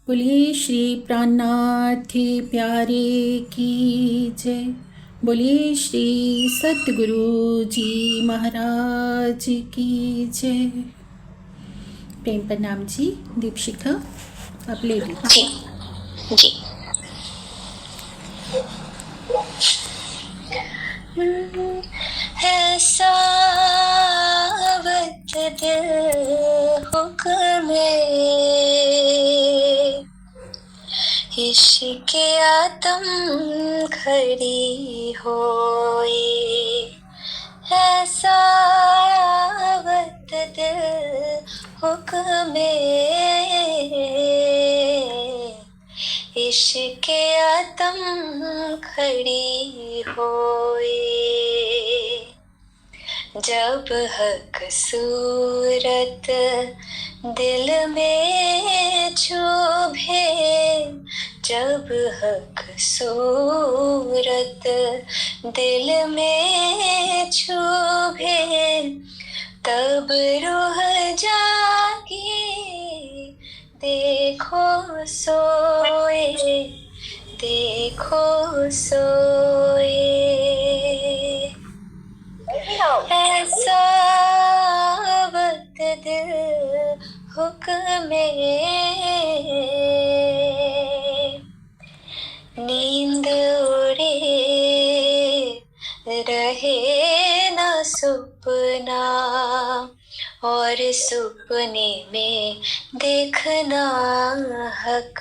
बोलिए श्री प्राणनाथ प्यारे की जय। बोलिए श्री सतगुरु जी महाराज की जय। प्रेम प्रणाम जी। दीपशिखा आप ले लीजिए। जी जी। है सावत दिल हुक्म इश्क आतम खड़ी होए। है सावत दिल हुक्म इश्क आतम खड़ी होए। जब हक सूरत दिल में चुभे, जब हक सूरत दिल में चुभे, तब रूह जागी देखो सोए, देखो सोए। ऐसा वक्त दिल हुक्म नींद उड़े रहे न सपना, और सपने में देखना हक।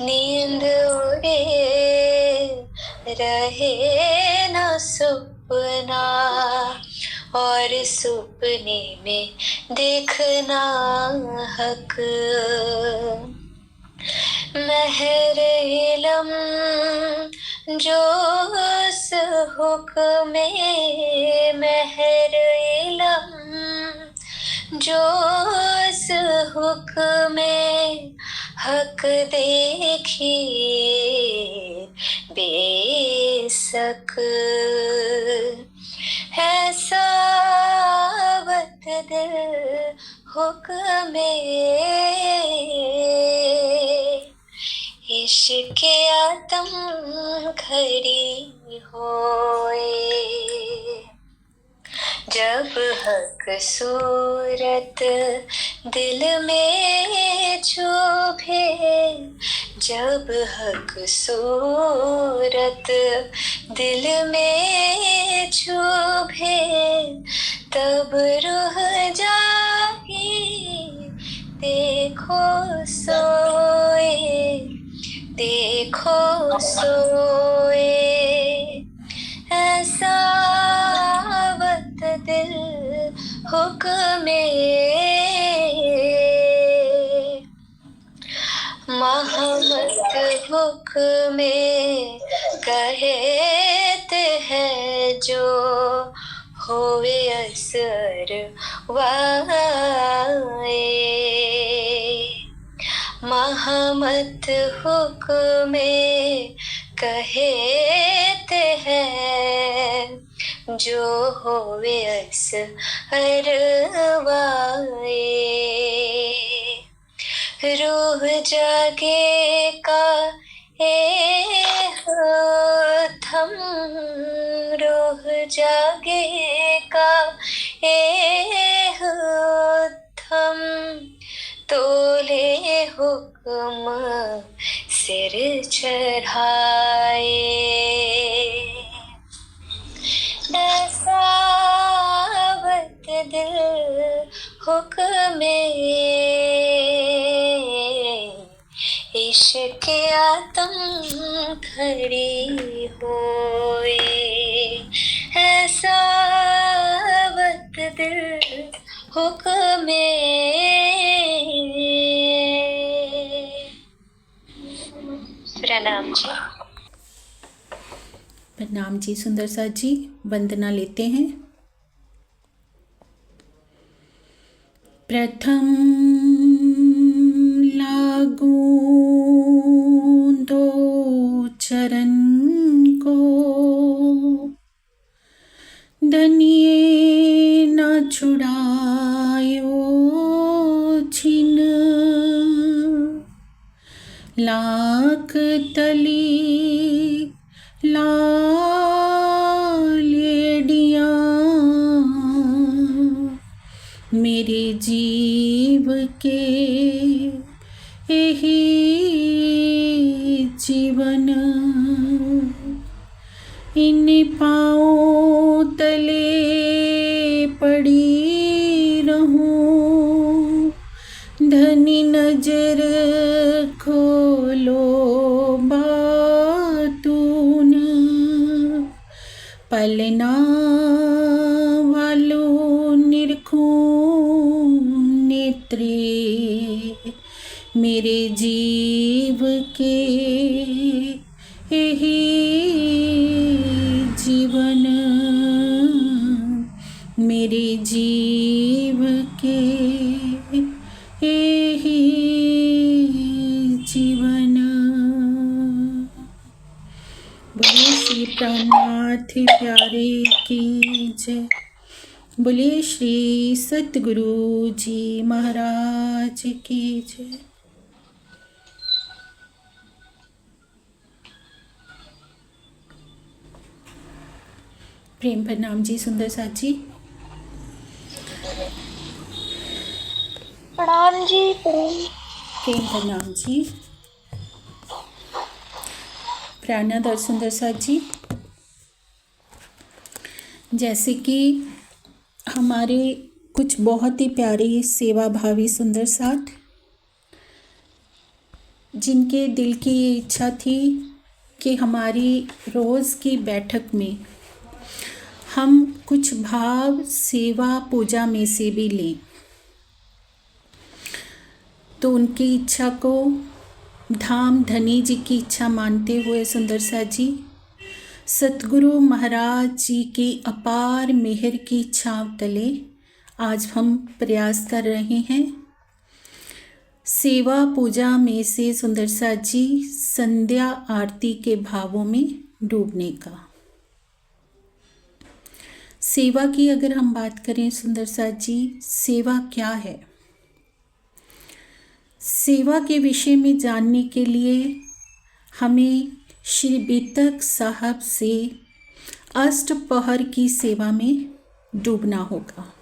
नींद उड़े रहे न सपना, और सपने में देखना हक। महर इलम जो उस हुक्म महर इलम जो उस हुक्म हक देखिए बेशक। है सावत दिल हुक्म इश्क आतम खड़ी होए। जब हक सूरत दिल में चुभे, जब हक सूरत दिल में चुभे, तब रूह जागी देखो सोए, देखो सोए। ऐसा वक्त दिल हुक्म महमत हुक्म कहते हैं जो होवे असर वाए। महमत हुक्म कहते हैं जो होवे असर वाए। रूह जागे का थम, रूह जागे का थम, तोले हुक्म सिर चढ़ाए। ऐसा वक्त दिल हुक्म इश्क आतम खड़ी होए। ऐसा वक्त दिल हुक्म प्रणाम जी। प्रणाम जी सुंदर सा जी। वंदना लेते हैं। प्रथम लागू दो चरण को, दनिए न छुड़ायो छिन लाख तली लालेडियाँ मेरे जीव के यही जीवन, इन पाँव तले पड़ी रहूं, धनी नजर खोलो बातून, पलना वालों निरखूं नेत्रे मेरे जीव के यही जीवन, मेरे जीव के यही जीवन। बोले श्री प्राणनाथ प्यारे की जय। बोले श्री सतगुरु जी महाराज की जय। प्रेम प्रणाम जी सुंदर साथ जी। प्रणाम जी। प्रेम प्रणाम जी। प्राणादर सुंदर साथ जी। जैसे कि हमारे कुछ बहुत ही प्यारे सेवा भावी सुंदर साथ, जिनके दिल की ये इच्छा थी कि हमारी रोज़ की बैठक में हम कुछ भाव सेवा पूजा में से भी लें, तो उनकी इच्छा को धाम धनी जी की इच्छा मानते हुए सुंदर सा जी सतगुरु महाराज जी की अपार मेहर की छांव तले आज हम प्रयास कर रहे हैं सेवा पूजा में से सुंदर सा जी संध्या आरती के भावों में डूबने का। सेवा की अगर हम बात करें सुंदर सा जी, सेवा क्या है? सेवा के विषय में जानने के लिए हमें श्री बीतक साहब से अष्टपहर की सेवा में डूबना होगा।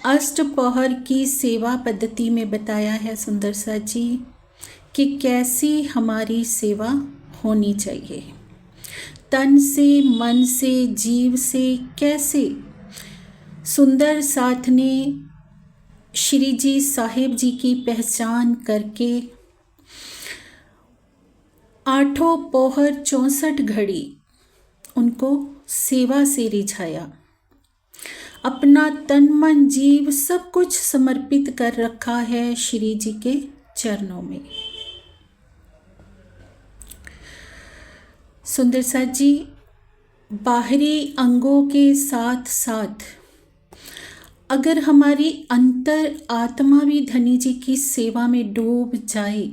अष्टपहर की सेवा पद्धति में बताया है सुंदर सा जी कि कैसी हमारी सेवा होनी चाहिए, तन से मन से जीव से कैसे। सुंदर साथ ने श्री जी साहिब जी की पहचान करके आठों पहर 64 घड़ी उनको सेवा से रिझाया, अपना तन मन जीव सब कुछ समर्पित कर रखा है श्री जी के चरणों में। सुंदर सा जी बाहरी अंगों के साथ साथ अगर हमारी अंतर आत्मा भी धनी जी की सेवा में डूब जाए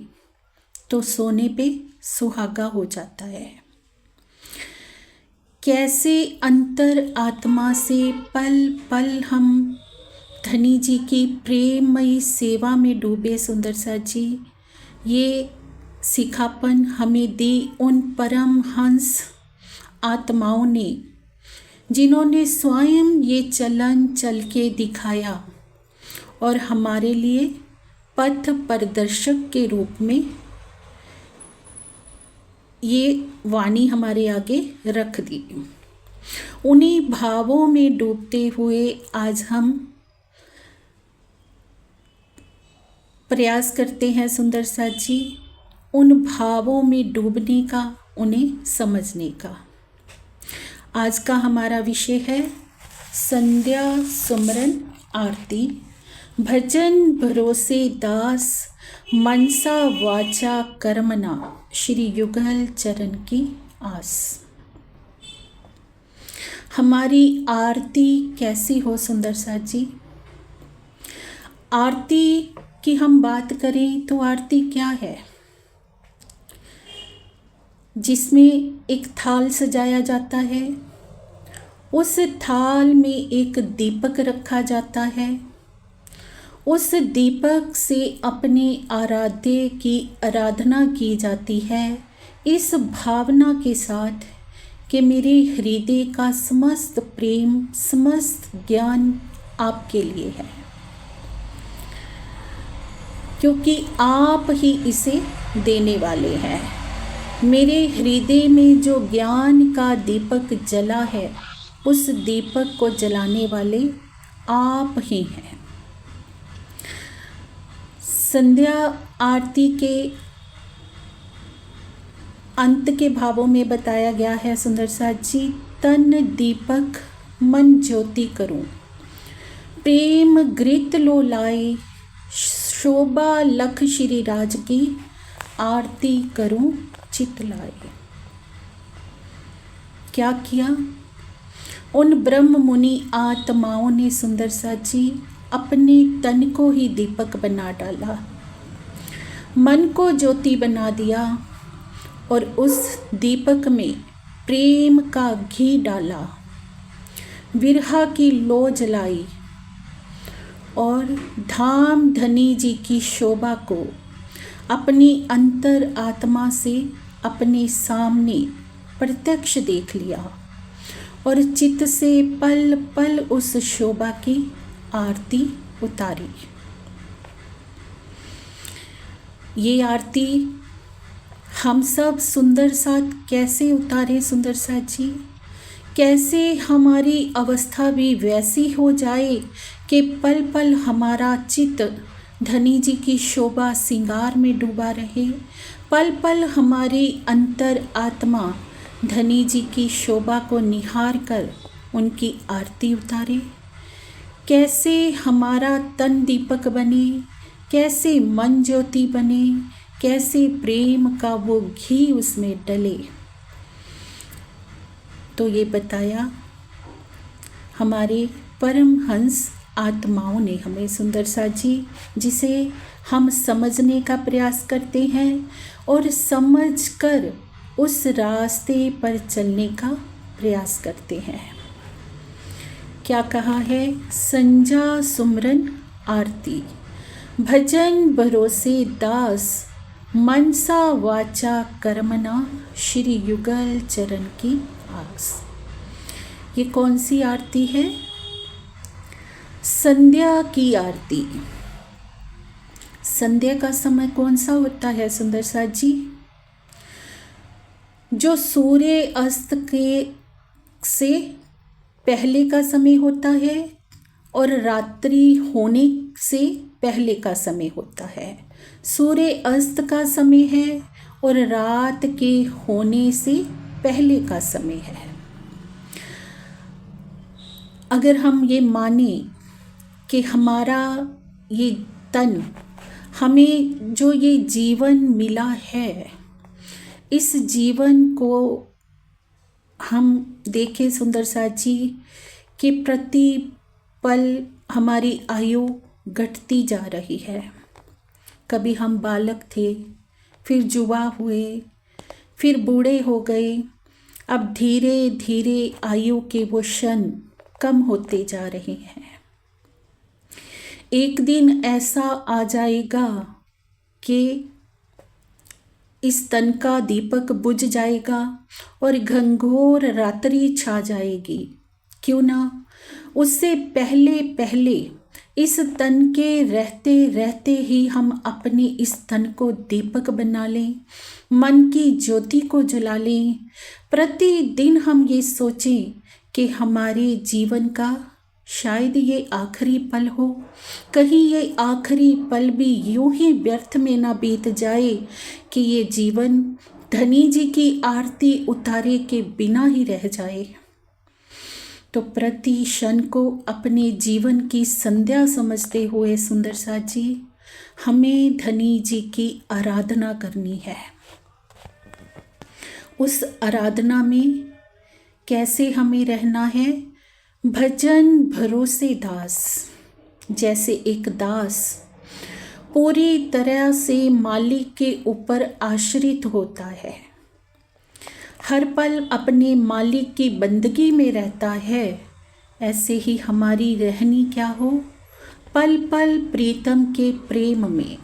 तो सोने पे सुहागा हो जाता है। कैसे अंतर आत्मा से पल पल हम धनी जी की प्रेममयी सेवा में डूबे सुंदर सा जी, ये सिखापन हमें दी उन परम हंस आत्माओं ने, जिन्होंने स्वयं ये चलन चल के दिखाया और हमारे लिए पथ प्रदर्शक के रूप में ये वाणी हमारे आगे रख दी। उन्हीं भावों में डूबते हुए आज हम प्रयास करते हैं सुंदर सा जी उन भावों में डूबने का, उन्हें समझने का। आज का हमारा विषय है संध्या सुमरन आरती, भजन भरोसे दास मनसा वाचा कर्मना श्री युगल चरण की आस। हमारी आरती कैसी हो सुंदर सा जी? आरती की हम बात करें तो आरती क्या है? जिसमें एक थाल सजाया जाता है, उस थाल में एक दीपक रखा जाता है, उस दीपक से अपने आराध्य की आराधना की जाती है इस भावना के साथ कि मेरे हृदय का समस्त प्रेम, समस्त ज्ञान आपके लिए है, क्योंकि आप ही इसे देने वाले हैं। मेरे हृदय में जो ज्ञान का दीपक जला है, उस दीपक को जलाने वाले आप ही हैं। संध्या आरती के अंत के भावों में बताया गया है सुंदर साथ जी, तन दीपक मन ज्योति करूं, प्रेम घृत लो लाए, शोभा लख श्री राज की, आरती करूं चित लाए। क्या किया? उन ब्रह्म मुनि आत्माओं ने सुंदर साथ जी अपने तन को ही दीपक बना डाला, मन को ज्योति बना दिया और उस दीपक में प्रेम का घी डाला, विरहा की लौ जलाई और धाम धनी जी की शोभा को अपनी अंतर आत्मा से अपने सामने प्रत्यक्ष देख लिया और चित्त से पल पल उस शोभा की आरती उतारी। ये आरती हम सब सुंदर साथ कैसे उतारें सुंदर साथ जी? कैसे हमारी अवस्था भी वैसी हो जाए कि पल पल हमारा चित्त धनी जी की शोभा सिंगार में डूबा रहे, पल पल हमारी अंतर आत्मा धनी जी की शोभा को निहार कर उनकी आरती उतारे। कैसे हमारा तन दीपक बने, कैसे मन ज्योति बने, कैसे प्रेम का वो घी उसमें डले। तो ये बताया हमारे परमहंस आत्माओं ने हमें सुंदर साथ जी, जिसे हम समझने का प्रयास करते हैं और समझकर उस रास्ते पर चलने का प्रयास करते हैं। क्या कहा है? संजा सुमरन आरती, भजन भरोसे दास, मनसा वाचा कर्मना, श्री युगल चरण की आस। ये कौन सी आरती है? संध्या की आरती। संध्या का समय कौन सा होता है सुंदर साथ जी? जो सूर्य अस्त के से पहले का समय होता है और रात्रि होने से पहले का समय होता है। सूर्य अस्त का समय है और रात के होने से पहले का समय है। अगर हम ये माने कि हमारा ये तन, हमें जो ये जीवन मिला है, इस जीवन को हम देखें सुंदर साथ जी कि प्रति पल हमारी आयु घटती जा रही है। कभी हम बालक थे, फिर युवा हुए, फिर बूढ़े हो गए। अब धीरे धीरे आयु के वो क्षण कम होते जा रहे हैं। एक दिन ऐसा आ जाएगा कि इस तन का दीपक बुझ जाएगा और घंघोर रात्रि छा जाएगी। क्यों ना उससे पहले पहले इस तन के रहते रहते ही हम अपने इस तन को दीपक बना लें, मन की ज्योति को जला लें। प्रतिदिन हम ये सोचें कि हमारे जीवन का शायद ये आखिरी पल हो, कहीं ये आखिरी पल भी यूं ही व्यर्थ में ना बीत जाए कि ये जीवन धनी जी की आरती उतारे के बिना ही रह जाए। तो प्रति क्षण को अपने जीवन की संध्या समझते हुए सुंदर साथ जी, हमें धनी जी की आराधना करनी है। उस आराधना में कैसे हमें रहना है? भजन भरोसे दास। जैसे एक दास पूरी तरह से मालिक के ऊपर आश्रित होता है, हर पल अपने मालिक की बंदगी में रहता है, ऐसे ही हमारी रहनी क्या हो? पल पल प्रीतम के प्रेम में।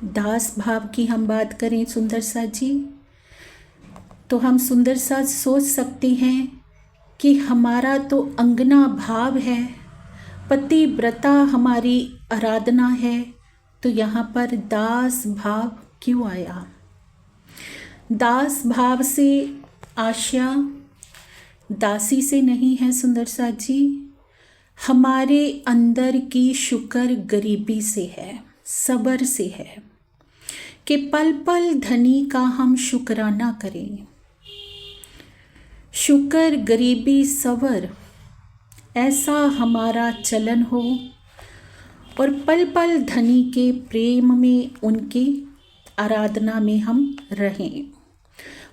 दास भाव की हम बात करें सुंदर सा जी, तो हम सुंदर सा सोच सकते हैं कि हमारा तो अंगना भाव है, पतिव्रता हमारी आराधना है, तो यहाँ पर दास भाव क्यों आया? दास भाव से आशा दासी से नहीं है सुंदर सा जी, हमारे अंदर की शुक्र गरीबी से है, सब्र से है कि पल पल धनी का हम शुक्राना करें। शुक्र गरीबी सब्र ऐसा हमारा चलन हो और पल पल धनी के प्रेम में, उनकी आराधना में हम रहें।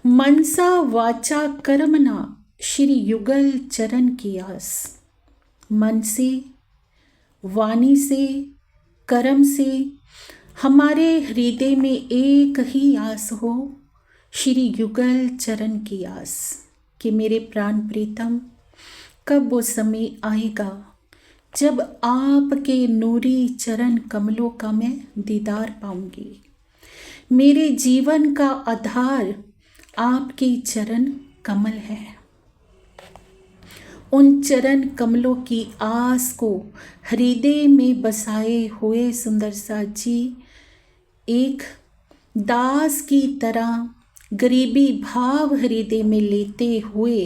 मनसा वाचा कर्मना श्री युगल चरण की आस। मन से, वाणी से, कर्म से हमारे हृदय में एक ही आस हो, श्री युगल चरण की आस, कि मेरे प्राण प्रीतम कब वो समय आएगा जब आपके नूरी चरण कमलों का मैं दीदार पाऊंगी। मेरे जीवन का आधार आपके चरण कमल है। उन चरण कमलों की आस को हृदय में बसाए हुए सुंदर सा जी, एक दास की तरह गरीबी भाव हृदय में लेते हुए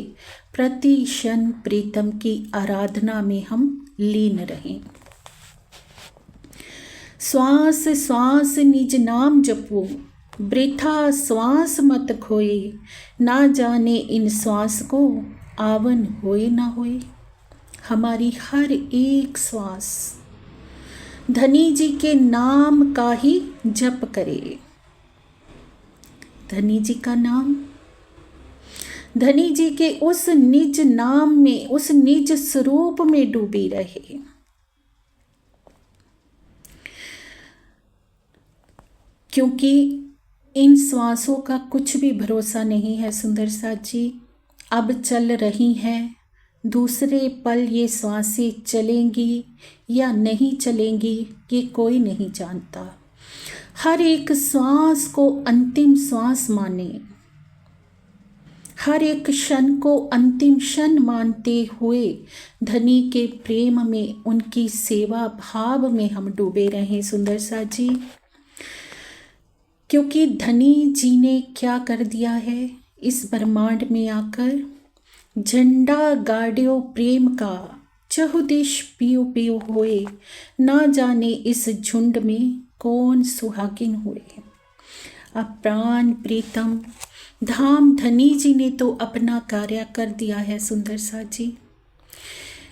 प्रति क्षण प्रीतम की आराधना में हम लीन रहें। श्वास श्वास निज नाम जपो, वृथा श्वास मत खोए, ना जाने इन श्वास को आवन होए ना होए। हमारी हर एक श्वास धनी जी के नाम का ही जप करे। धनी जी का नाम, धनी जी के उस निज नाम में, उस निज स्वरूप में डूबी रहे। क्योंकि इन श्वासों का कुछ भी भरोसा नहीं है सुंदर सा जी। अब चल रही हैं, दूसरे पल ये श्वासें चलेंगी या नहीं चलेंगी, ये कोई नहीं जानता। हर एक श्वास को अंतिम श्वास माने, हर एक क्षण को अंतिम क्षण मानते हुए धनी के प्रेम में, उनकी सेवा भाव में हम डूबे रहें सुंदर सा जी। क्योंकि धनी जी ने क्या कर दिया है, इस ब्रह्मांड में आकर झंडा गाड़ियो प्रेम का, चहुदिश पियो पियो हुए, ना जाने इस झुंड में कौन सुहागिन हुए। अब प्राण प्रीतम धाम धनी जी ने तो अपना कार्य कर दिया है सुंदर सा जी।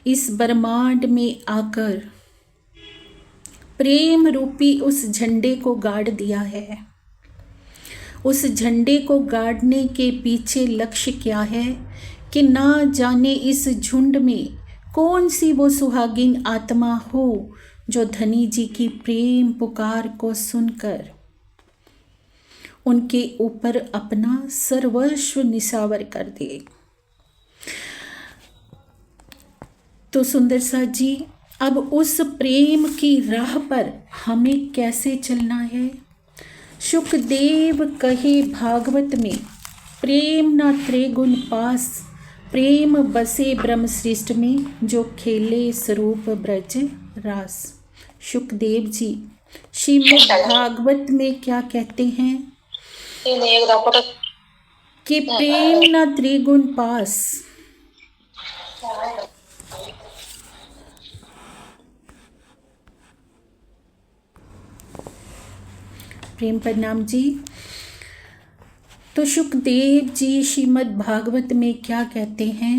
इस ब्रह्मांड में आकर प्रेम रूपी उस झंडे को गाड़ दिया है। उस झंडे को गाड़ने के पीछे लक्ष्य क्या है कि ना जाने इस झुंड में कौन सी वो सुहागिन आत्मा हो जो धनी जी की प्रेम पुकार को सुनकर उनके ऊपर अपना सर्वस्व निछावर कर दे। तो सुंदर सा जी, अब उस प्रेम की राह पर हमें कैसे चलना है? शुकदेव कहे भागवत में, प्रेम ना त्रिगुण पास, प्रेम बसे ब्रह्म सृष्टि में, जो खेले स्वरूप ब्रज रास। शुकदेव जी श्रीमद् भागवत में क्या कहते हैं कि प्रेम ना त्रिगुण पास। प्रेम प्रणाम जी। तो शुकदेव जी श्रीमद् भागवत में क्या कहते हैं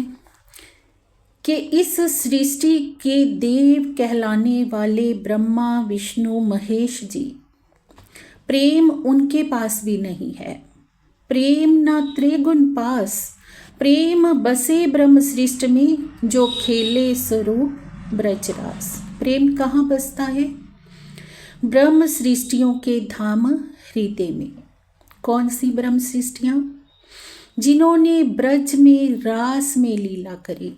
कि इस सृष्टि के देव कहलाने वाले ब्रह्मा विष्णु महेश जी, प्रेम उनके पास भी नहीं है। प्रेम ना त्रिगुण पास, प्रेम बसे ब्रह्म सृष्टि में, जो खेले स्वरूप ब्रजरास। प्रेम कहाँ बसता है? ब्रह्म सृष्टियों के धाम हृदय में। कौन सी ब्रह्म सृष्टियाँ? जिन्होंने ब्रज में रास में लीला करी,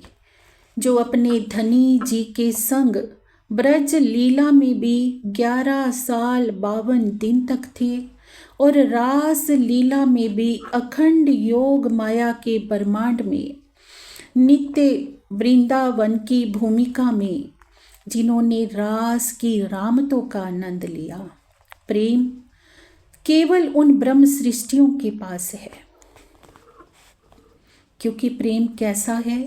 जो अपने धनी जी के संग ब्रज लीला में भी 11 साल 52 दिन तक थे और रास लीला में भी अखंड योग माया के ब्रह्मांड में नित्य वृंदावन की भूमिका में जिन्होंने रास की रामतों का आनंद लिया। प्रेम केवल उन ब्रह्म सृष्टियों के पास है, क्योंकि प्रेम कैसा है?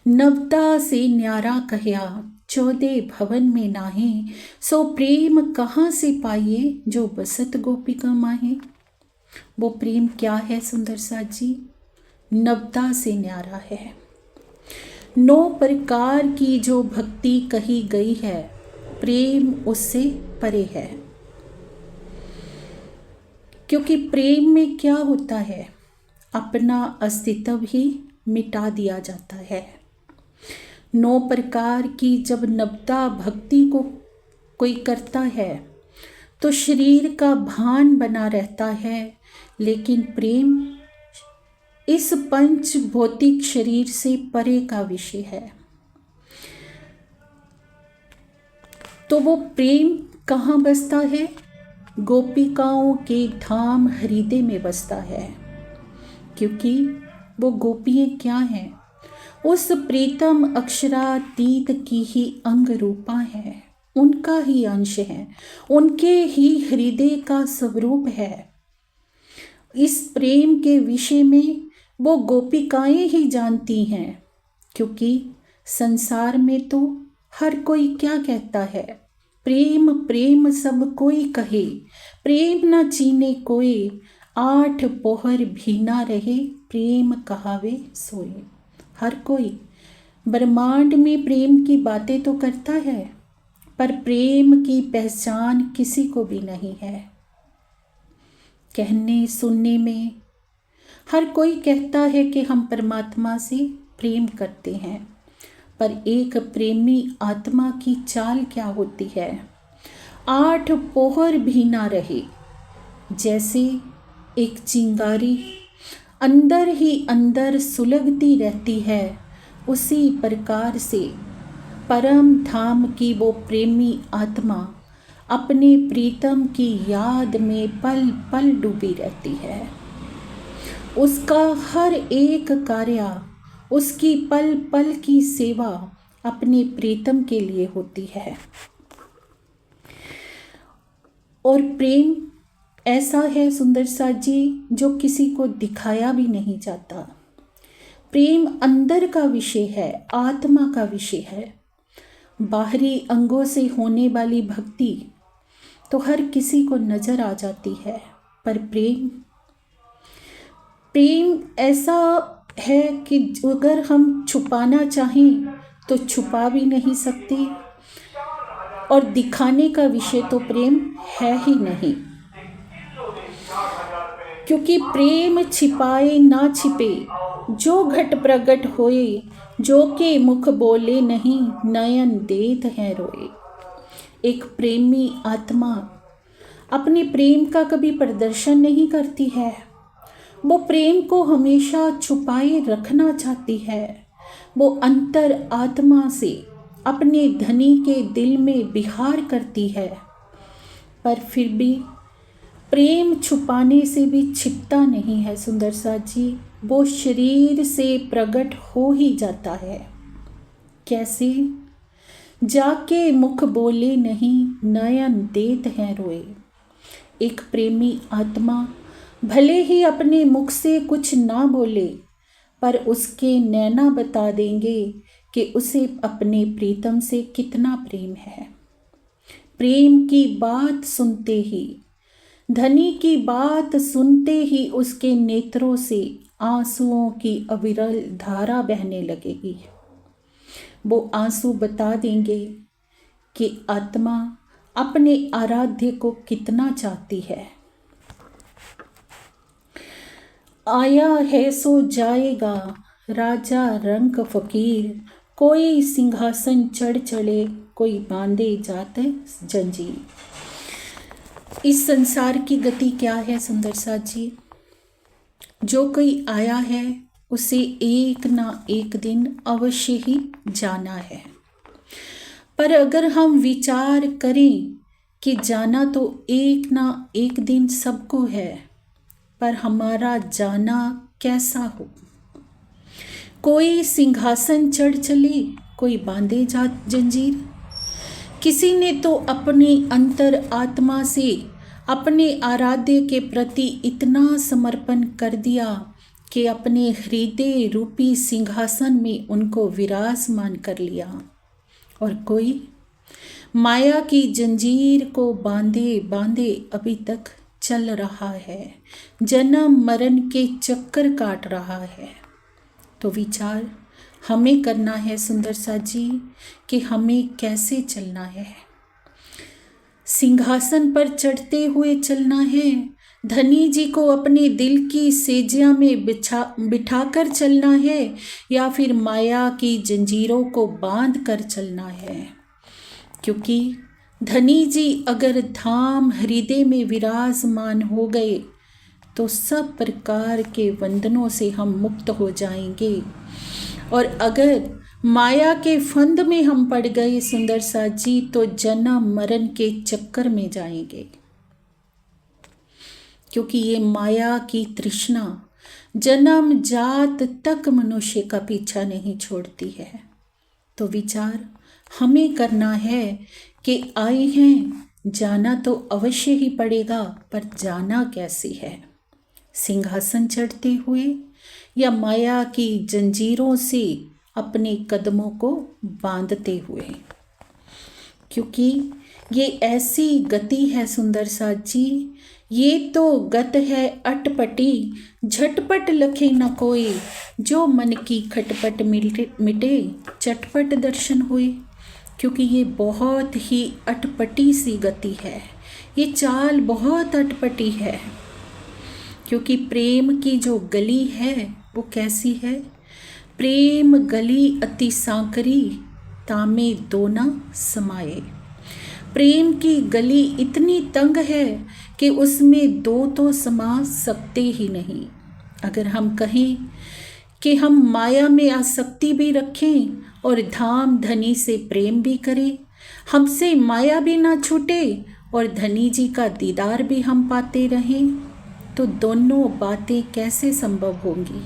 नवता से न्यारा कहया 14 भवन में नाहे, सो प्रेम कहाँ से पाइए जो बसत गोपिका माहे। वो प्रेम क्या है सुंदर साथ जी? नवता से न्यारा है। 9 प्रकार की जो भक्ति कही गई है, प्रेम उससे परे है। क्योंकि प्रेम में क्या होता है? अपना अस्तित्व ही मिटा दिया जाता है। 9 प्रकार की जब नवता भक्ति को कोई करता है तो शरीर का भान बना रहता है, लेकिन प्रेम इस पंच भौतिक शरीर से परे का विषय है। तो वो प्रेम कहाँ बसता है? गोपिकाओं के धाम हृदय में बसता है। क्योंकि वो गोपियाँ क्या हैं? उस प्रीतम अक्षरातीत की ही अंग रूपा है, उनका ही अंश है, उनके ही हृदय का स्वरूप है। इस प्रेम के विषय में वो गोपिकाएं ही जानती हैं, क्योंकि संसार में तो हर कोई क्या कहता है? प्रेम प्रेम सब कोई कहे, प्रेम न चीने कोई, 8 पोहर भी ना रहे, प्रेम कहावे सोए। हर कोई ब्रह्मांड में प्रेम की बातें तो करता है, पर प्रेम की पहचान किसी को भी नहीं है। कहने सुनने में हर कोई कहता है कि हम परमात्मा से प्रेम करते हैं, पर एक प्रेमी आत्मा की चाल क्या होती है? 8 पोहर भी ना रहे। जैसे एक चिंगारी अंदर ही अंदर सुलगती रहती है, उसी प्रकार से परम धाम की वो प्रेमी आत्मा अपने प्रीतम की याद में पल पल डूबी रहती है। उसका हर एक कार्य, उसकी पल पल की सेवा अपने प्रीतम के लिए होती है। और प्रेम ऐसा है सुंदर साथ जी, जो किसी को दिखाया भी नहीं जाता। प्रेम अंदर का विषय है, आत्मा का विषय है। बाहरी अंगों से होने वाली भक्ति तो हर किसी को नजर आ जाती है, पर प्रेम ऐसा है कि अगर हम छुपाना चाहें तो छुपा भी नहीं सकते, और दिखाने का विषय तो प्रेम है ही नहीं। क्योंकि प्रेम छिपाए ना छिपे, जो घट प्रगट होए, जो के मुख बोले नहीं, नयन देत हैं रोए। एक प्रेमी आत्मा अपने प्रेम का कभी प्रदर्शन नहीं करती है। वो प्रेम को हमेशा छुपाए रखना चाहती है। वो अंतर आत्मा से अपने धनी के दिल में विहार करती है, पर फिर भी प्रेम छुपाने से भी छिपता नहीं है सुंदर साथ जी। वो शरीर से प्रकट हो ही जाता है। कैसे? जाके मुख बोले नहीं, नयन देत हैं रोए। एक प्रेमी आत्मा भले ही अपने मुख से कुछ ना बोले, पर उसके नैना बता देंगे कि उसे अपने प्रीतम से कितना प्रेम है। प्रेम की बात सुनते ही, धनी की बात सुनते ही उसके नेत्रों से आंसुओं की अविरल धारा बहने लगेगी। वो आंसू बता देंगे कि आत्मा अपने आराध्य को कितना चाहती है। आया है सो जाएगा राजा रंक फकीर, कोई सिंहासन चढ़ चढ़े, कोई बांधे जाते जंजीर। इस संसार की गति क्या है सुंदर साथ जी? जो कोई आया है उसे एक ना एक दिन अवश्य ही जाना है। पर अगर हम विचार करें कि जाना तो एक ना एक दिन सबको है, पर हमारा जाना कैसा हो। कोई सिंहासन चढ़ चले, कोई बांधे जा जंजीर। किसी ने तो अपनी अंतर आत्मा से अपने आराध्य के प्रति इतना समर्पण कर दिया कि अपने हृदय रूपी सिंहासन में उनको विराजमान कर लिया, और कोई माया की जंजीर को बांधे बांधे अभी तक चल रहा है, जन्म मरण के चक्कर काट रहा है। तो विचार हमें करना है सुंदर सा जी कि हमें कैसे चलना है। सिंहासन पर चढ़ते हुए चलना है, धनी जी को अपने दिल की सेजिया में बिठाकर चलना है, या फिर माया की जंजीरों को बांध कर चलना है। क्योंकि धनी जी अगर धाम हृदय में विराजमान हो गए तो सब प्रकार के बंधनों से हम मुक्त हो जाएंगे, और अगर माया के फंद में हम पड़ गए सुंदर सा जी तो जन्म मरण के चक्कर में जाएंगे। क्योंकि ये माया की तृष्णा जन्म जात तक मनुष्य का पीछा नहीं छोड़ती है। तो विचार हमें करना है कि आए हैं, जाना तो अवश्य ही पड़ेगा, पर जाना कैसे है। सिंहासन चढ़ते हुए या माया की जंजीरों से अपने कदमों को बांधते हुए। क्योंकि ये ऐसी गति है सुंदर सा जी, ये तो गत है अटपटी, झटपट लखे न कोई, जो मन की खटपट मिटे चटपट दर्शन हुए। क्योंकि ये बहुत ही अटपटी सी गति है, ये चाल बहुत अटपटी है। क्योंकि प्रेम की जो गली है वो कैसी है, प्रेम गली अति सांकरी, तामे दो न समाये। प्रेम की गली इतनी तंग है कि उसमें दो तो समा सकते ही नहीं। अगर हम कहें कि हम माया में आसक्ति भी रखें और धाम धनी से प्रेम भी करें, हमसे माया भी ना छूटे और धनी जी का दीदार भी हम पाते रहें, तो दोनों बातें कैसे संभव होंगी।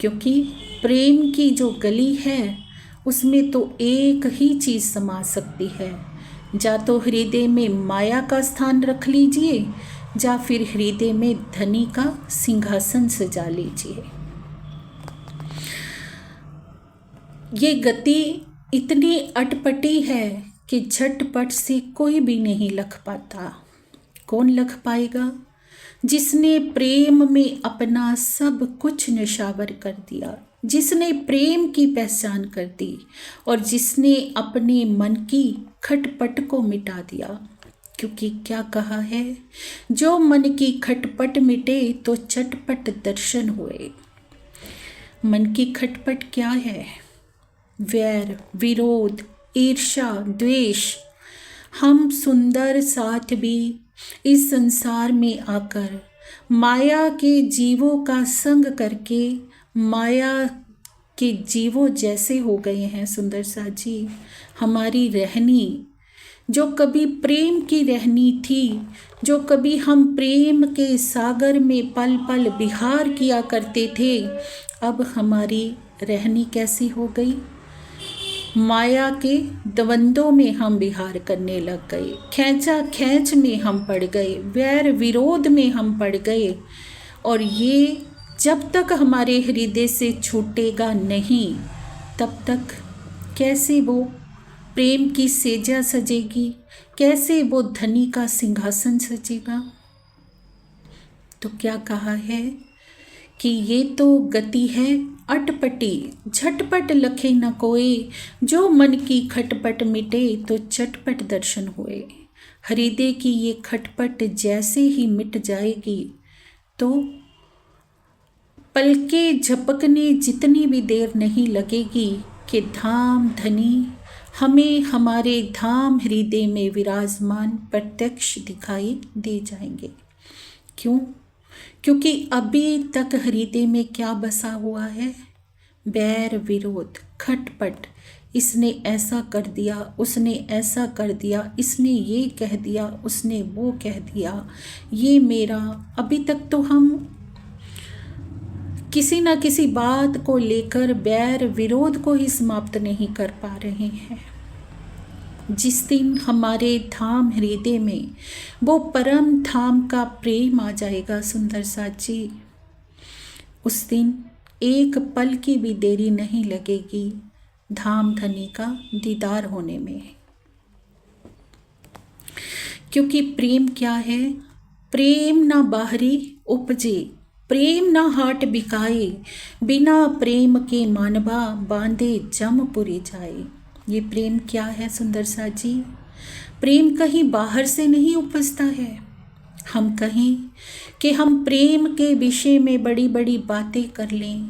क्योंकि प्रेम की जो गली है उसमें तो एक ही चीज़ समा सकती है, या तो हृदय में माया का स्थान रख लीजिए, या फिर हृदय में धनी का सिंहासन सजा लीजिए। ये गति इतनी अटपटी है कि झटपट से कोई भी नहीं लख पाता। कौन लख पाएगा? जिसने प्रेम में अपना सब कुछ निशावर कर दिया, जिसने प्रेम की पहचान कर दी, और जिसने अपने मन की खटपट को मिटा दिया। क्योंकि क्या कहा है, जो मन की खटपट मिटे तो चटपट दर्शन हुए। मन की खटपट क्या है? वैर, विरोध, ईर्ष्या, द्वेष। हम सुंदर साथ भी इस संसार में आकर माया के जीवों का संग करके माया के जीवों जैसे हो गए हैं सुंदर सा जी। हमारी रहनी जो कभी प्रेम की रहनी थी, जो कभी हम प्रेम के सागर में पल पल विहार किया करते थे, अब हमारी रहनी कैसी हो गई? माया के द्वंद्वों में हम विहार करने लग गए, खैंचा खैंच में हम पड़ गए, वैर विरोध में हम पड़ गए। और ये जब तक हमारे हृदय से छूटेगा नहीं, तब तक कैसे वो प्रेम की सेजा सजेगी, कैसे वो धनी का सिंहासन सजेगा। तो क्या कहा है कि ये तो गति है अटपटी, झटपट लखे न कोई, जो मन की खटपट मिटे तो चटपट दर्शन हुए। हृदय की ये खटपट जैसे ही मिट जाएगी तो पलके झपकने जितनी भी देर नहीं लगेगी कि धाम धनी हमें हमारे धाम हृदय में विराजमान प्रत्यक्ष दिखाई दे जाएंगे। क्यों? क्योंकि अभी तक हृदय में क्या बसा हुआ है? बैर, विरोध, खटपट, इसने ऐसा कर दिया, उसने ऐसा कर दिया, इसने ये कह दिया, उसने वो कह दिया, ये मेरा। अभी तक तो हम किसी न किसी बात को लेकर बैर विरोध को ही समाप्त नहीं कर पा रहे हैं। जिस दिन हमारे धाम हृदय में वो परम धाम का प्रेम आ जाएगा सुंदर साथ जी, उस दिन एक पल की भी देरी नहीं लगेगी धाम धनी का दीदार होने में। क्योंकि प्रेम क्या है? प्रेम ना बाहरी उपजे, प्रेम ना हाट बिकाए, बिना प्रेम के मानवा बांधे जमपुरी जाए। ये प्रेम क्या है सुंदर सा जी? प्रेम कहीं बाहर से नहीं उपजता है। हम कहें कि हम प्रेम के विषय में बड़ी बड़ी बातें कर लें,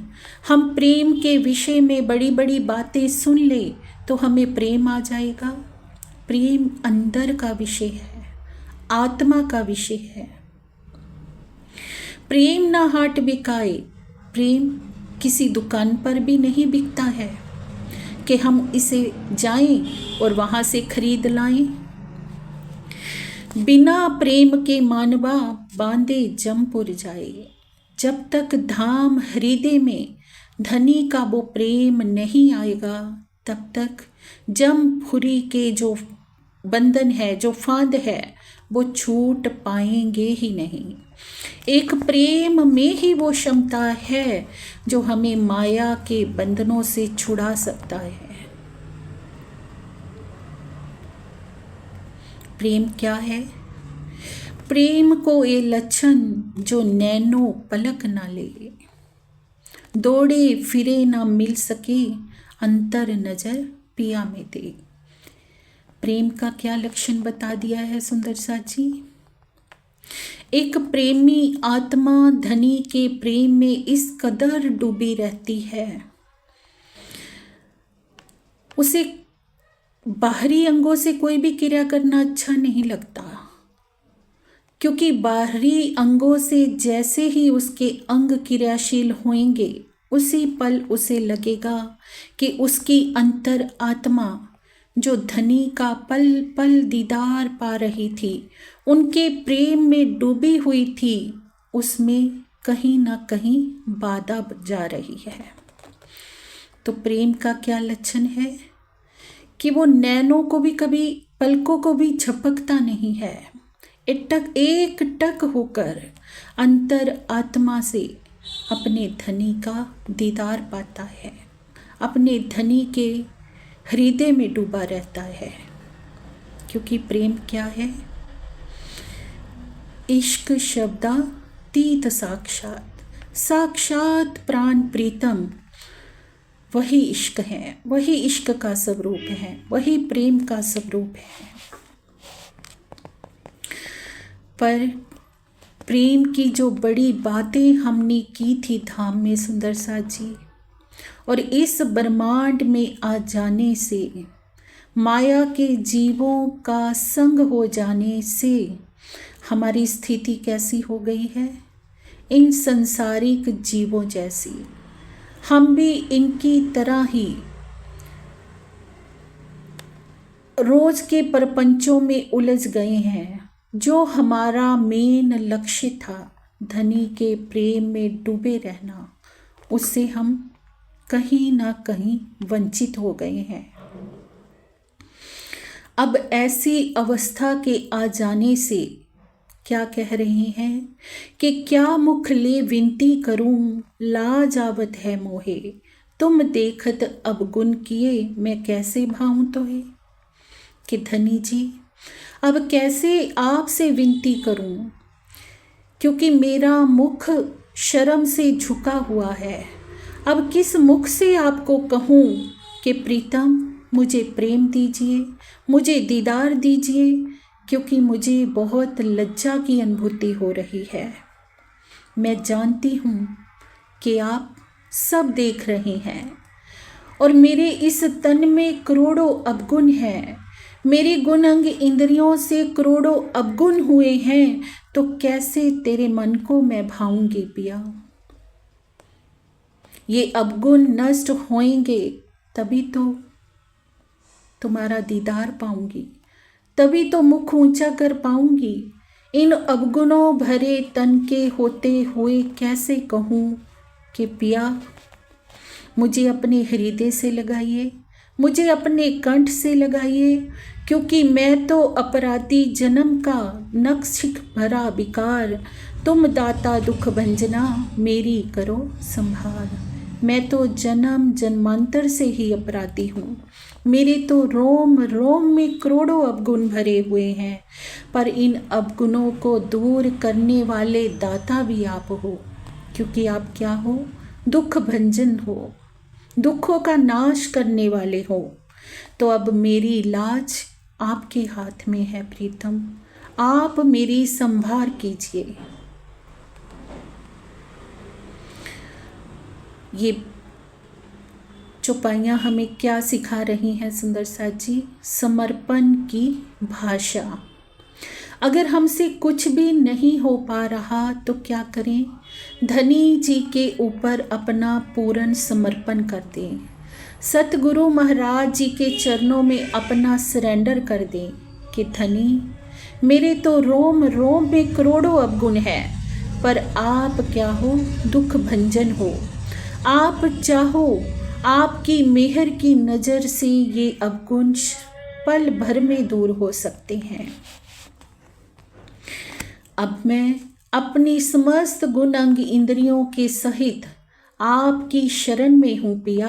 हम प्रेम के विषय में बड़ी बड़ी बातें सुन लें तो हमें प्रेम आ जाएगा। प्रेम अंदर का विषय है, आत्मा का विषय है। प्रेम ना हाट बिकाए, प्रेम किसी दुकान पर भी नहीं बिकता है कि हम इसे जाएं और वहाँ से खरीद लाएं। बिना प्रेम के मानवा बांधे जमपुर जाए। जब तक धाम हृदय में धनी का वो प्रेम नहीं आएगा, तब तक जमपुरी के जो बंधन है, जो फांद है, वो छूट पाएंगे ही नहीं। एक प्रेम में ही वो क्षमता है जो हमें माया के बंधनों से छुड़ा सकता है। प्रेम क्या है? प्रेम को ये लक्षण जो नैनो पलक ना ले, दौड़े फिरे ना मिल सके, अंतर नजर पिया में दे। प्रेम का क्या लक्षण बता दिया है सुंदर सा जी? एक प्रेमी आत्मा धनी के प्रेम में इस कदर डूबी रहती है, उसे बाहरी अंगों से कोई भी क्रिया करना अच्छा नहीं लगता, क्योंकि बाहरी अंगों से जैसे ही उसके अंग क्रियाशील होंगे, उसी पल उसे लगेगा कि उसकी अंतर आत्मा जो धनी का पल पल दीदार पा रही थी, उनके प्रेम में डूबी हुई थी, उसमें कहीं ना कहीं बाधा जा रही है। तो प्रेम का क्या लक्षण है कि वो नैनों को भी कभी, पलकों को भी झपकता नहीं है, एक टक होकर अंतर आत्मा से अपने धनी का दीदार पाता है, अपने धनी के हृदय में डूबा रहता है। क्योंकि प्रेम क्या है? इश्क शब्दातीत साक्षात, साक्षात प्राण प्रीतम, वही इश्क है, वही इश्क का स्वरूप है, वही प्रेम का स्वरूप है। पर प्रेम की जो बड़ी बातें हमने की थी धाम में सुंदर सा जी, और इस ब्रह्मांड में आ जाने से, माया के जीवों का संग हो जाने से हमारी स्थिति कैसी हो गई है? इन संसारिक जीवों जैसी। हम भी इनकी तरह ही रोज के प्रपंचों में उलझ गए हैं। जो हमारा मेन लक्ष्य था, धनी के प्रेम में डूबे रहना, उससे हम कहीं ना कहीं वंचित हो गए हैं। अब ऐसी अवस्था के आ जाने से क्या कह रहे हैं कि क्या मुख ले विनती करूं, लाजावत है मोहे, तुम देखत अब गुण किए, मैं कैसे भाऊं तोहे। कि धनी जी, अब कैसे आपसे विनती करूं, क्योंकि मेरा मुख शर्म से झुका हुआ है। अब किस मुख से आपको कहूं कि प्रीतम मुझे प्रेम दीजिए, मुझे दीदार दीजिए, क्योंकि मुझे बहुत लज्जा की अनुभूति हो रही है। मैं जानती हूँ कि आप सब देख रहे हैं और मेरे इस तन में करोड़ों अवगुण हैं, मेरे गुण अंग इंद्रियों से करोड़ों अवगुण हुए हैं, तो कैसे तेरे मन को मैं भाऊंगी पिया। ये अवगुण नष्ट होंगे तभी तो तुम्हारा दीदार पाऊंगी, तभी तो मुख ऊंचा कर पाऊंगी। इन अवगुणों भरे तन के होते हुए कैसे कहूँ कि पिया मुझे अपने हृदय से लगाइए, मुझे अपने कंठ से लगाइए, क्योंकि मैं तो अपराधी जन्म का नक्शिक भरा विकार, तुम दाता दुख भंजना मेरी करो संभाल। मैं तो जन्म जन्मांतर से ही अपराधी हूँ, मेरे तो रोम रोम में करोड़ों अवगुण भरे हुए हैं, पर इन अवगुणों को दूर करने वाले दाता भी आप हो, क्योंकि आप क्या हो? दुख भंजन हो, दुखों का नाश करने वाले हो। तो अब मेरी लाज आपके हाथ में है प्रीतम, आप मेरी संभार कीजिए। ये चौपाइयाँ हमें क्या सिखा रही हैं सुंदर साथ जी? समर्पण की भाषा। अगर हमसे कुछ भी नहीं हो पा रहा तो क्या करें? धनी जी के ऊपर अपना पूर्ण समर्पण कर दें, सतगुरु महाराज जी के चरणों में अपना सरेंडर कर दें कि धनी मेरे तो रोम रोम में करोड़ों अवगुण हैं, पर आप क्या हो? दुख भंजन हो। आप चाहो, आपकी मेहर की नज़र से ये अवगुण पल भर में दूर हो सकते हैं। अब मैं अपनी समस्त गुण अंग इंद्रियों के सहित आपकी शरण में हूँ पिया।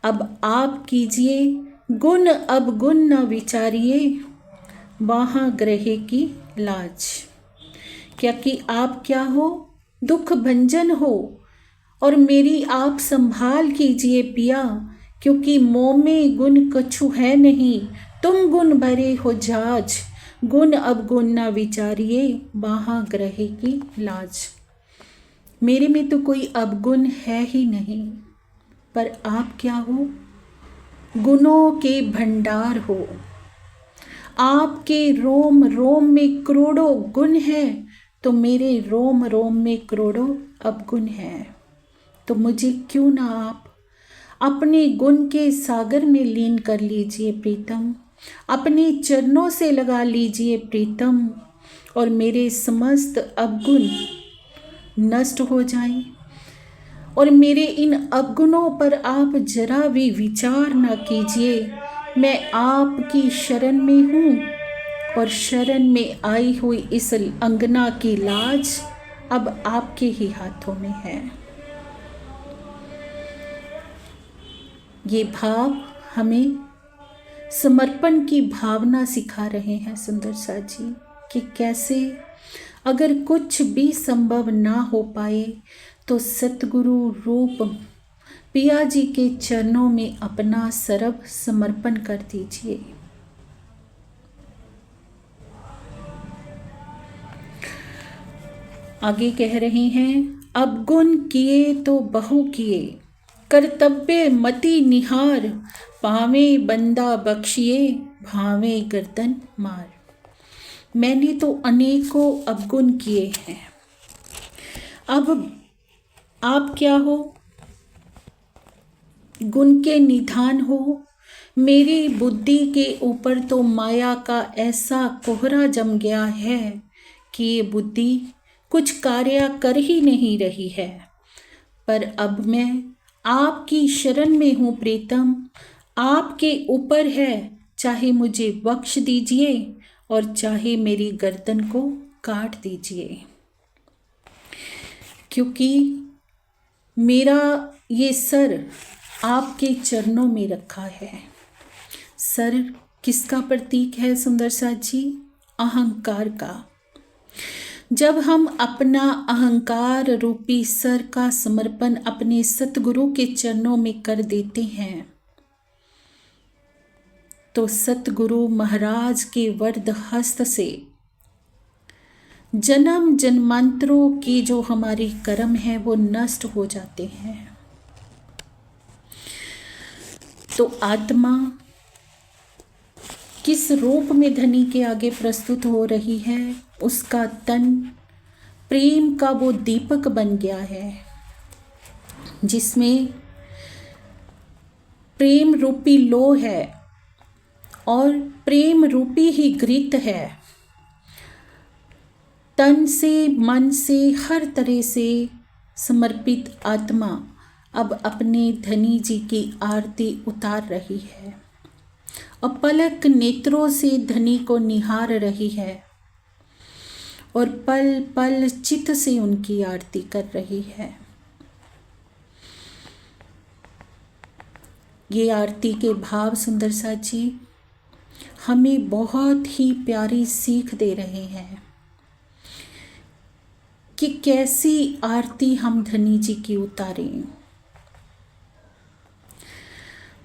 अब आप कीजिए गुण अवगुण न विचारिए, वहाँ ग्रहे की लाज। क्योंकि आप क्या हो? दुख भंजन हो, और मेरी आप संभाल कीजिए पिया, क्योंकि मोह में गुण कछु है नहीं, तुम गुण भरे हो जाज, गुण अवगुण न विचारिए, वहाँ ग्रहे की लाज। मेरे में तो कोई अवगुण है ही नहीं, पर आप क्या हो? गुणों के भंडार हो। आपके रोम रोम में करोड़ों गुण हैं, तो मेरे रोम रोम में करोड़ों अवगुण हैं। तो मुझे क्यों ना आप अपने गुण के सागर में लीन कर लीजिए प्रीतम, अपने चरणों से लगा लीजिए प्रीतम, और मेरे समस्त अवगुण नष्ट हो जाएं, और मेरे इन अवगुणों पर आप जरा भी विचार न कीजिए। मैं आपकी शरण में हूँ, और शरण में आई हुई इस अंगना की लाज अब आपके ही हाथों में है। ये भाव हमें समर्पण की भावना सिखा रहे हैं सुंदर सा जी, कि कैसे अगर कुछ भी संभव ना हो पाए तो सतगुरु रूप पिया जी के चरणों में अपना सर्व समर्पण कर दीजिए। आगे कह रहे हैं, अवगुण किए तो बहु किए, कर्तव्य मति निहार, पावे बंदा बख्शिए, भावे गर्दन मार। मैंने तो अनेकों अवगुण किए हैं, अब आप क्या हो? गुण के निधान हो। मेरी बुद्धि के ऊपर तो माया का ऐसा कोहरा जम गया है कि ये बुद्धि कुछ कार्य कर ही नहीं रही है। पर अब मैं आपकी शरण में हूँ प्रीतम, आपके ऊपर है, चाहे मुझे बख्श दीजिए और चाहे मेरी गर्दन को काट दीजिए, क्योंकि मेरा ये सर आपके चरणों में रखा है। सर किसका प्रतीक है सुंदर साथ जी? अहंकार का। जब हम अपना अहंकार रूपी सर का समर्पण अपने सतगुरु के चरणों में कर देते हैं, तो सतगुरु महाराज के वरद हस्त से जन्म जन्मांतरों की जो हमारी कर्म है वो नष्ट हो जाते हैं। तो आत्मा किस रूप में धनी के आगे प्रस्तुत हो रही है? उसका तन प्रेम का वो दीपक बन गया है, जिसमें प्रेम रूपी लौ है, और प्रेम रूपी ही घृत है। तन से, मन से, हर तरह से समर्पित आत्मा अब अपने धनी जी की आरती उतार रही है और पलक नेत्रों से धनी को निहार रही है और पल पल चित्त से उनकी आरती कर रही है। ये आरती के भाव सुंदर सा जी हमें बहुत ही प्यारी सीख दे रहे हैं कि कैसी आरती हम धनी जी की उतारें।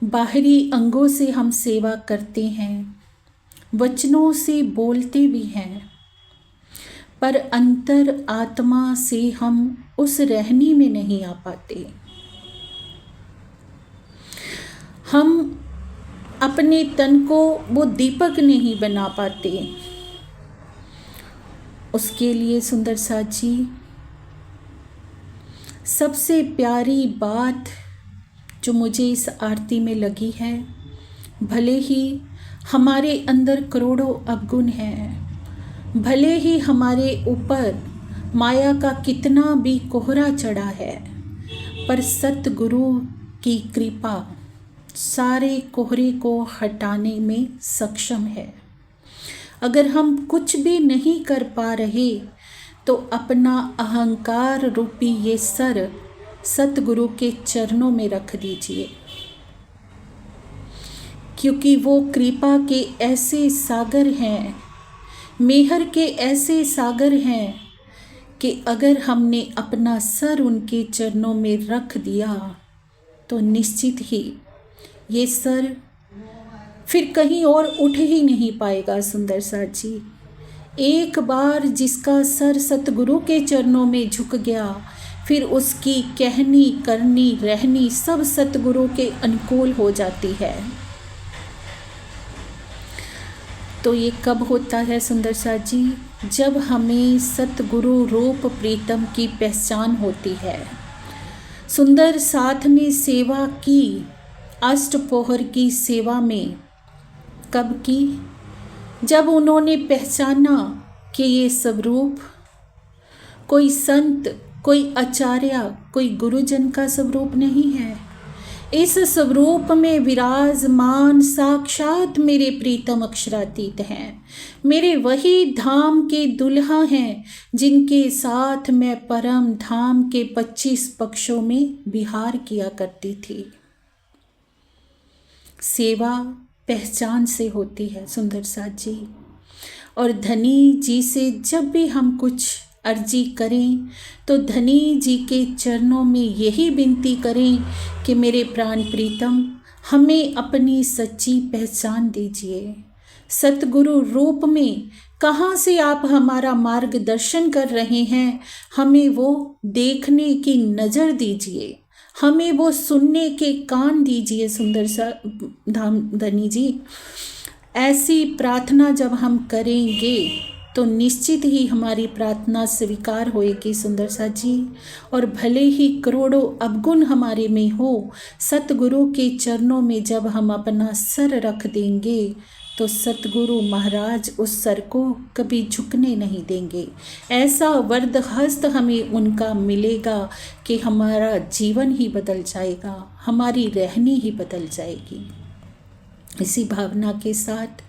बाहरी अंगों से हम सेवा करते हैं, वचनों से बोलते भी हैं, पर अंतर आत्मा से हम उस रहनी में नहीं आ पाते। हम अपने तन को वो दीपक नहीं बना पाते। उसके लिए सुंदर सा जी सबसे प्यारी बात जो मुझे इस आरती में लगी है, भले ही हमारे अंदर करोड़ों अवगुण हैं, भले ही हमारे ऊपर माया का कितना भी कोहरा चढ़ा है, पर सतगुरु की कृपा सारे कोहरे को हटाने में सक्षम है। अगर हम कुछ भी नहीं कर पा रहे तो अपना अहंकार रूपी ये सर सतगुरु के चरणों में रख दीजिए, क्योंकि वो कृपा के ऐसे सागर हैं, मेहर के ऐसे सागर हैं कि अगर हमने अपना सर उनके चरणों में रख दिया तो निश्चित ही ये सर फिर कहीं और उठ ही नहीं पाएगा। सुंदर सा जी एक बार जिसका सर सतगुरु के चरणों में झुक गया, फिर उसकी कहनी करनी रहनी सब सतगुरु के अनुकूल हो जाती है। तो ये कब होता है सुंदर सा जी? जब हमें सतगुरु रूप प्रीतम की पहचान होती है। सुंदर साथ में सेवा की, अष्टपोहर की सेवा में कब की? जब उन्होंने पहचाना कि ये स्वरूप कोई संत, कोई आचार्य, कोई गुरुजन का स्वरूप नहीं है। इस स्वरूप में विराजमान साक्षात मेरे प्रीतम अक्षरातीत हैं, मेरे वही धाम के दुल्हा हैं जिनके साथ मैं परम धाम के 25 पक्षों में विहार किया करती थी। सेवा पहचान से होती है सुंदर सा जी। और धनी जी से जब भी हम कुछ अर्जी करें तो धनी जी के चरणों में यही विनती करें कि मेरे प्राण प्रीतम हमें अपनी सच्ची पहचान दीजिए। सतगुरु रूप में कहाँ से आप हमारा मार्गदर्शन कर रहे हैं, हमें वो देखने की नज़र दीजिए, हमें वो सुनने के कान दीजिए। सुंदर सा धनी जी ऐसी प्रार्थना जब हम करेंगे तो निश्चित ही हमारी प्रार्थना स्वीकार होएगी सुंदर सा जी। और भले ही करोड़ों अवगुण हमारे में हो, सतगुरु के चरणों में जब हम अपना सर रख देंगे तो सतगुरु महाराज उस सर को कभी झुकने नहीं देंगे। ऐसा वरद हस्त हमें उनका मिलेगा कि हमारा जीवन ही बदल जाएगा, हमारी रहनी ही बदल जाएगी। इसी भावना के साथ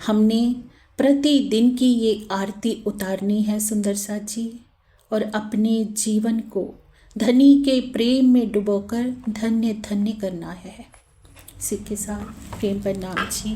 हमने प्रतिदिन की ये आरती उतारनी है सुंदर सा जी, और अपने जीवन को धनी के प्रेम में डुबोकर धन्य धन्य करना है। इसी के साथ प्रेम प्रणाम जी।